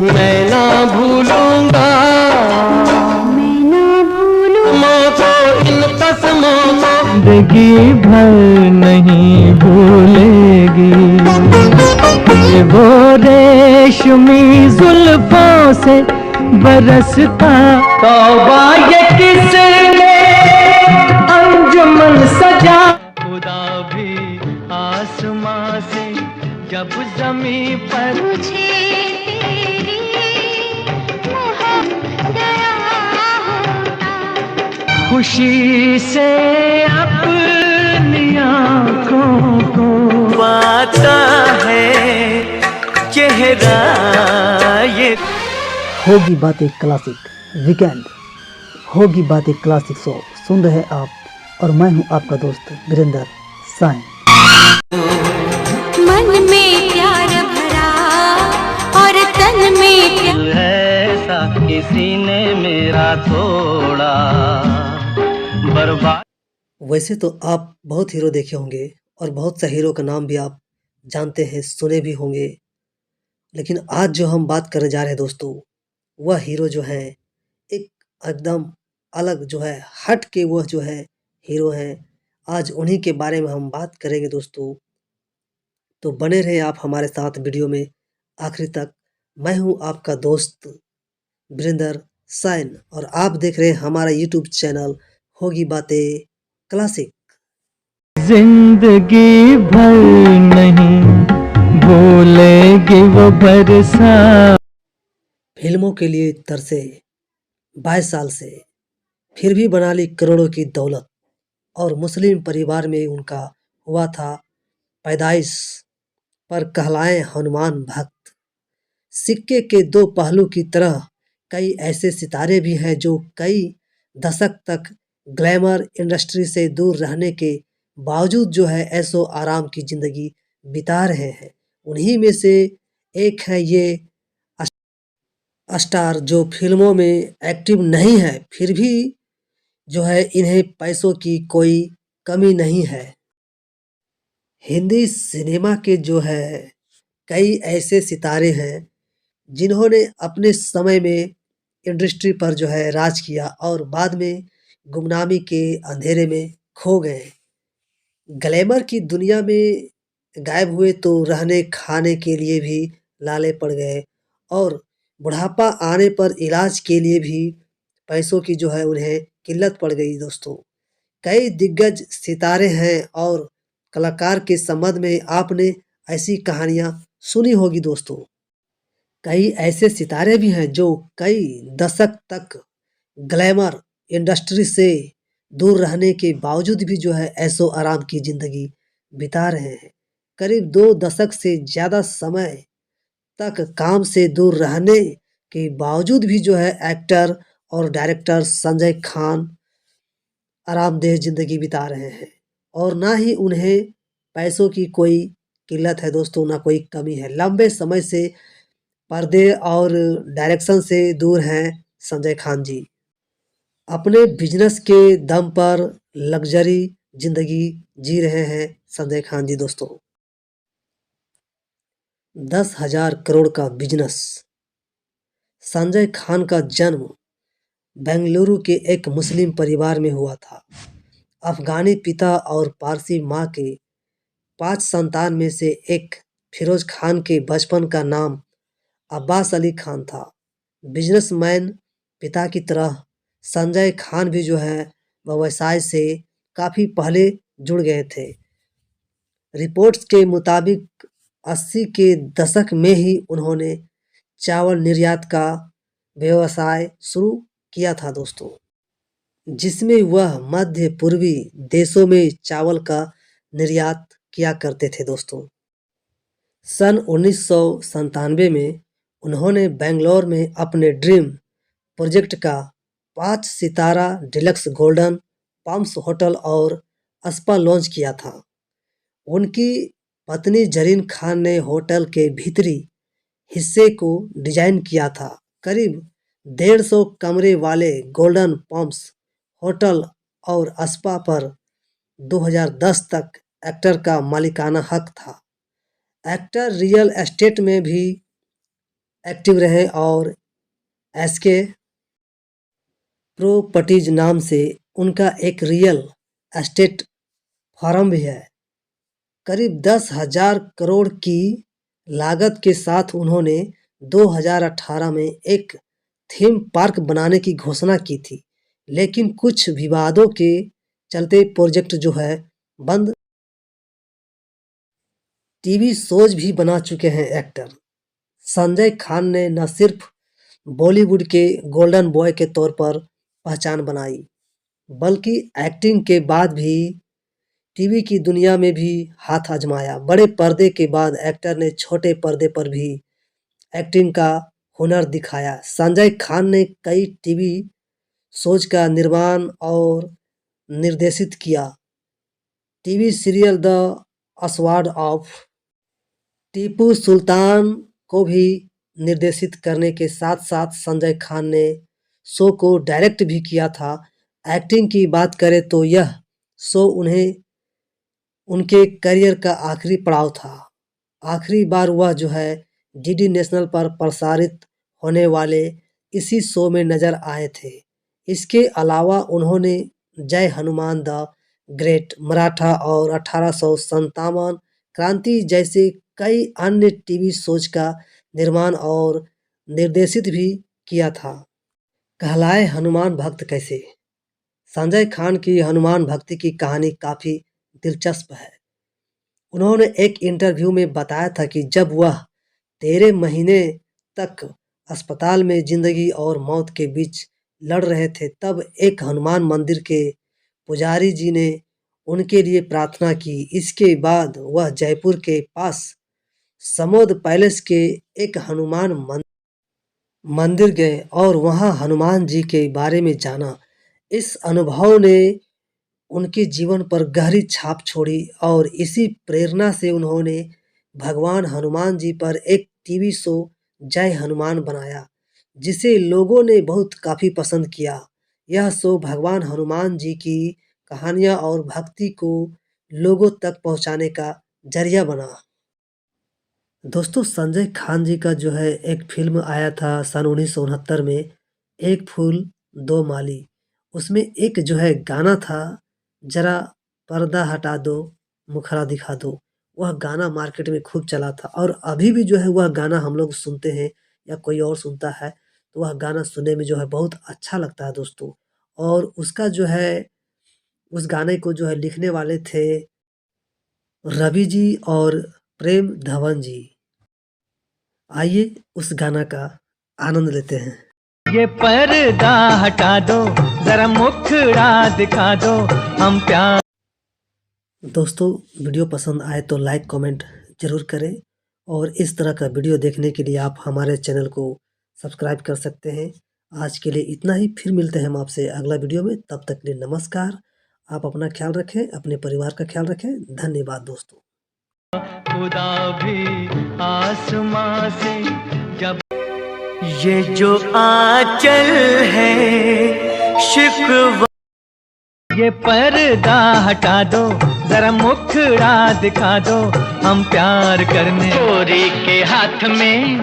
मैं ना भूलूंगा, मैं ना को इन कसमों को जिंदगी भर नहीं भूलेगी। ये वो रेशमी जुल्फों से बरसता तौबा ये किसने अंजुमन सजा। खुदा भी आसमां से जब जमीन पर मुझे तेरी मोहब्बत दया होता। खुशी से अपनी आँखों को आता है चेहरा ये। होगी बातें क्लासिक वीकेंड, होगी बातें क्लासिक शो सुन रहे आप और मैं हूं आपका दोस्त वीरेंद्र साइन। मन में प्यार भरा और तन में प्यार ऐसा किसी ने मेरा थोड़ा बर्बाद। वैसे तो आप बहुत हीरो देखे होंगे और बहुत सा हीरो का नाम भी आप जानते हैं, सुने भी होंगे, लेकिन आज जो हम बात करने जा रहे हैं दोस्तों, वह हीरो जो है एक एकदम अलग जो है, हट के वह जो है हीरो है। आज उन्हीं के बारे में हम बात करेंगे दोस्तों, तो बने रहे आप हमारे साथ वीडियो में आखिरी तक। मैं हूं आपका दोस्त वीरेंद्र साइन और आप देख रहे हैं हमारा यूट्यूब चैनल होगी बातें क्लासिक। जिंदगी भर नहीं भूलेगी वो बरसा। फिल्मों के लिए तरसे 22 साल से, फिर भी बना ली करोड़ों की दौलत, और मुस्लिम परिवार में उनका हुआ था पैदाइश, पर कहलाए हनुमान भक्त। सिक्के के दो पहलू की तरह कई ऐसे सितारे भी हैं जो कई दशक तक ग्लैमर इंडस्ट्री से दूर रहने के बावजूद जो है ऐशो आराम की जिंदगी बिता रहे हैं। उन्हीं में से एक है ये स्टार जो फिल्मों में एक्टिव नहीं है, फिर भी जो है इन्हें पैसों की कोई कमी नहीं है। हिंदी सिनेमा के जो है कई ऐसे सितारे हैं जिन्होंने अपने समय में इंडस्ट्री पर जो है राज किया और बाद में गुमनामी के अंधेरे में खो गए। ग्लैमर की दुनिया में गायब हुए तो रहने खाने के लिए भी लाले पड़ गए, और बुढ़ापा आने पर इलाज के लिए भी पैसों की जो है उन्हें किल्लत पड़ गई दोस्तों। कई दिग्गज सितारे हैं और कलाकार के संबंध में आपने ऐसी कहानियां सुनी होगी दोस्तों। कई ऐसे सितारे भी हैं जो कई दशक तक ग्लैमर इंडस्ट्री से दूर रहने के बावजूद भी जो है ऐशो आराम की जिंदगी बिता रहे हैं। करीब 2 दशक से ज़्यादा समय तक काम से दूर रहने के बावजूद भी जो है एक्टर और डायरेक्टर संजय खान आरामदेह ज़िंदगी बिता रहे हैं, और ना ही उन्हें पैसों की कोई किल्लत है दोस्तों, ना कोई कमी है। लंबे समय से पर्दे और डायरेक्शन से दूर हैं संजय खान जी। अपने बिजनेस के दम पर लग्जरी ज़िंदगी जी रहे हैं संजय खान जी दोस्तों। 10,000 करोड़ का बिजनेस। संजय खान का जन्म बेंगलुरु के एक मुस्लिम परिवार में हुआ था। अफगानी पिता और पारसी माँ के 5 संतान में से एक फिरोज खान के बचपन का नाम अब्बास अली खान था। बिजनेसमैन पिता की तरह संजय खान भी जो है व्यवसाय से काफ़ी पहले जुड़ गए थे। रिपोर्ट्स के मुताबिक 80 के दशक में ही उन्होंने चावल निर्यात का व्यवसाय शुरू किया था दोस्तों, जिसमें वह मध्य पूर्वी देशों में चावल का निर्यात किया करते थे दोस्तों। सन 1997 में उन्होंने बेंगलोर में अपने ड्रीम प्रोजेक्ट का 5 सितारा डिलक्स गोल्डन पाम्स होटल और स्पा लॉन्च किया था। उनकी पत्नी जरीन खान ने होटल के भीतरी हिस्से को डिजाइन किया था। करीब 150 कमरे वाले गोल्डन पाम्स होटल और स्पा पर 2010 तक एक्टर का मालिकाना हक था। एक्टर रियल एस्टेट में भी एक्टिव रहे और एसके प्रॉपर्टीज नाम से उनका एक रियल एस्टेट फर्म भी है। करीब 10,000 करोड़ की लागत के साथ उन्होंने 2018 में एक थीम पार्क बनाने की घोषणा की थी, लेकिन कुछ विवादों के चलते प्रोजेक्ट जो है बंद। टीवी शोज भी बना चुके हैं एक्टर संजय खान ने न सिर्फ बॉलीवुड के गोल्डन बॉय के तौर पर पहचान बनाई, बल्कि एक्टिंग के बाद भी टीवी की दुनिया में भी हाथ आजमाया। बड़े पर्दे के बाद एक्टर ने छोटे पर्दे पर भी एक्टिंग का हुनर दिखाया। संजय खान ने कई टीवी शोज का निर्माण और निर्देशित किया। TV serial the sword of Tipu Sultan को भी निर्देशित करने के साथ साथ संजय खान ने शो को डायरेक्ट भी किया था। एक्टिंग की बात करें तो यह शो उनके करियर का आखिरी पड़ाव था। आखिरी बार वह जो है डीडी नेशनल पर प्रसारित होने वाले इसी शो में नजर आए थे। इसके अलावा उन्होंने जय हनुमान द ग्रेट, मराठा और 1857 क्रांति जैसे कई अन्य टीवी शोज का निर्माण और निर्देशित भी किया था। कहलाए हनुमान भक्त कैसे? संजय खान की हनुमान भक्ति की कहानी काफ़ी दिलचस्प है। उन्होंने एक इंटरव्यू में बताया था कि जब वह 13 महीने तक अस्पताल में जिंदगी और मौत के बीच लड़ रहे थे, तब एक हनुमान मंदिर के पुजारी जी ने उनके लिए प्रार्थना की। इसके बाद वह जयपुर के पास समोद पैलेस के एक हनुमान मंदिर गए और वहां हनुमान जी के बारे में जाना। इस अनुभव ने उनके जीवन पर गहरी छाप छोड़ी और इसी प्रेरणा से उन्होंने भगवान हनुमान जी पर एक टीवी शो जय हनुमान बनाया, जिसे लोगों ने बहुत काफ़ी पसंद किया। यह शो भगवान हनुमान जी की कहानियाँ और भक्ति को लोगों तक पहुंचाने का जरिया बना। दोस्तों, संजय खान जी का जो है एक फिल्म आया था सन 1969 में, एक फूल दो माली। उसमें एक जो है गाना था, जरा पर्दा हटा दो मुखड़ा दिखा दो। वह गाना मार्केट में खूब चला था और अभी भी जो है वह गाना हम लोग सुनते हैं या कोई और सुनता है तो वह गाना सुनने में जो है बहुत अच्छा लगता है दोस्तों। और उसका जो है उस गाने को जो है लिखने वाले थे रवि जी और प्रेम धवन जी। आइए उस गाना का आनंद लेते हैं। ये पर्दा हटा दो, जरा मुखड़ा दिखा दो, हम प्यार। दोस्तों, वीडियो पसंद आए तो लाइक कमेंट जरूर करें और इस तरह का वीडियो देखने के लिए आप हमारे चैनल को सब्सक्राइब कर सकते हैं। आज के लिए इतना ही, फिर मिलते हैं हम आपसे अगला वीडियो में। तब तक के लिए नमस्कार। आप अपना ख्याल रखें, अपने परिवार का ख्याल रखें। धन्यवाद दोस्तों। खुदा भी आसमां से जब ये जो आंचल है शिकवा, ये पर्दा हटा दो, जरा मुखड़ा दिखा दो, हम प्यार करने। गोरी के हाथ में